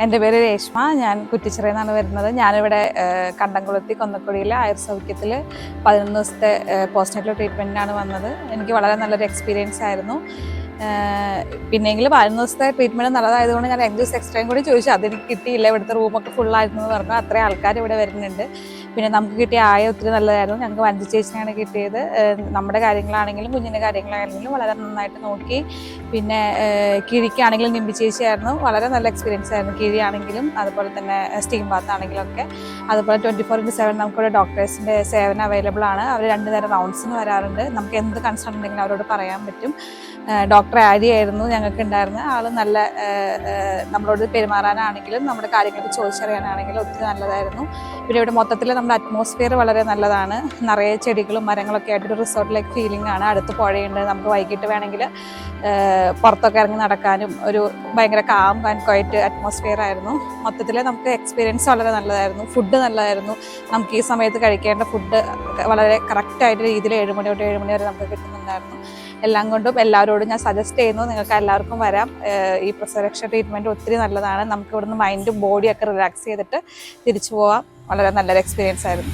എൻ്റെ പേര് രേഷ്മ. ഞാൻ കുറ്റിച്ചിറയിൽ നിന്നാണ് വരുന്നത്. ഞാനിവിടെ കണ്ടംകുളത്തി കൊന്നക്കുടിയിലെ ആയുർസൗഖ്യത്തിൽ 11 ദിവസത്തെ പോസ്റ്റ്നേറ്റൽ ട്രീറ്റ്മെൻറ്റിനാണ് വന്നത്. എനിക്ക് വളരെ നല്ലൊരു എക്സ്പീരിയൻസ് ആയിരുന്നു. പിന്നെങ്കിൽ 11 ദിവസത്തെ ട്രീറ്റ്മെൻറ്റ് നല്ലതായതുകൊണ്ട് ഞാൻ 5 ദിവസം എക്സ്ട്രയും കൂടി ചോദിച്ചു. അതെനിക്ക് കിട്ടിയില്ല. ഇവിടുത്തെ റൂമൊക്കെ ഫുള്ളായിരുന്നു എന്ന് പറഞ്ഞു. അത്രയും ആൾക്കാർ ഇവിടെ വരുന്നുണ്ട്. പിന്നെ നമുക്ക് കിട്ടിയ ഒത്തിരി നല്ലതായിരുന്നു. ഞങ്ങൾക്ക് വഞ്ചി ചേച്ചിയാണ് കിട്ടിയത്. നമ്മുടെ കാര്യങ്ങളാണെങ്കിലും കുഞ്ഞിൻ്റെ കാര്യങ്ങളാണെങ്കിലും വളരെ നന്നായിട്ട് നോക്കി. പിന്നെ കിഴിക്കാണെങ്കിലും നിമ്പി ചേച്ചിയായിരുന്നു. വളരെ നല്ല എക്സ്പീരിയൻസ് ആയിരുന്നു. കിഴിയാണെങ്കിലും അതുപോലെ തന്നെ സ്റ്റീം ബാത്ത് ആണെങ്കിലും ഒക്കെ. അതുപോലെ 24/7 നമുക്കിവിടെ ഡോക്ടേഴ്സിൻ്റെ സേവനം അവൈലബിൾ ആണ്. അവർ 2 നേരം റൗണ്ട്സിന് വരാറുണ്ട്. നമുക്ക് എന്ത് കൺസേൺ ഉണ്ടെങ്കിലും അവരോട് പറയാൻ പറ്റും. ഡോക്ടർ ആയിരുന്നു ഞങ്ങൾക്ക് ഉണ്ടായിരുന്നത്. ആൾ നല്ല നമ്മളോട് പെരുമാറാനാണെങ്കിലും നമ്മുടെ കാര്യങ്ങളൊക്കെ ചോദിച്ചറിയാനാണെങ്കിലും ഒത്തിരി നല്ലതായിരുന്നു. പിന്നെ ഇവിടെ മൊത്തത്തിൽ നമ്മുടെ അറ്റ്മോസ്ഫിയർ വളരെ നല്ലതാണ്. നിറയെ ചെടികളും മരങ്ങളൊക്കെ ആയിട്ടൊരു റിസോർട്ടിലേക്ക് ഫീലിംഗ് ആണ്. അടുത്ത് പുഴയുണ്ട്. നമുക്ക് വൈകിട്ട് വേണമെങ്കിൽ പുറത്തൊക്കെ ഇറങ്ങി നടക്കാനും ഒരു ഭയങ്കര കാം ആൻഡ് ക്വയറ്റ് അറ്റ്മോസ്ഫിയർ ആയിരുന്നു. മൊത്തത്തിൽ നമുക്ക് എക്സ്പീരിയൻസ് വളരെ നല്ലതായിരുന്നു. ഫുഡ് നല്ലതായിരുന്നു. നമുക്ക് ഈ സമയത്ത് കഴിക്കേണ്ട ഫുഡ് വളരെ കറക്റ്റായിട്ട് രീതിയിൽ 7 മണി തൊട്ട് 7 മണി വരെ നമുക്ക് കിട്ടുന്നുണ്ടായിരുന്നു. എല്ലാം കൊണ്ടും എല്ലാവരോടും ഞാൻ സജസ്റ്റ് ചെയ്യുന്നു, നിങ്ങൾക്ക് എല്ലാവർക്കും വരാം. ഈ പ്രസവരക്ഷ ട്രീറ്റ്മെൻറ്റ് ഒത്തിരി നല്ലതാണ്. നമുക്ക് ഇവിടുന്ന് മൈൻഡും ബോഡിയൊക്കെ റിലാക്സ് ചെയ്തിട്ട് തിരിച്ചു പോവാം. വളരെ നല്ലൊരു എക്സ്പീരിയൻസ് ആയിരുന്നു.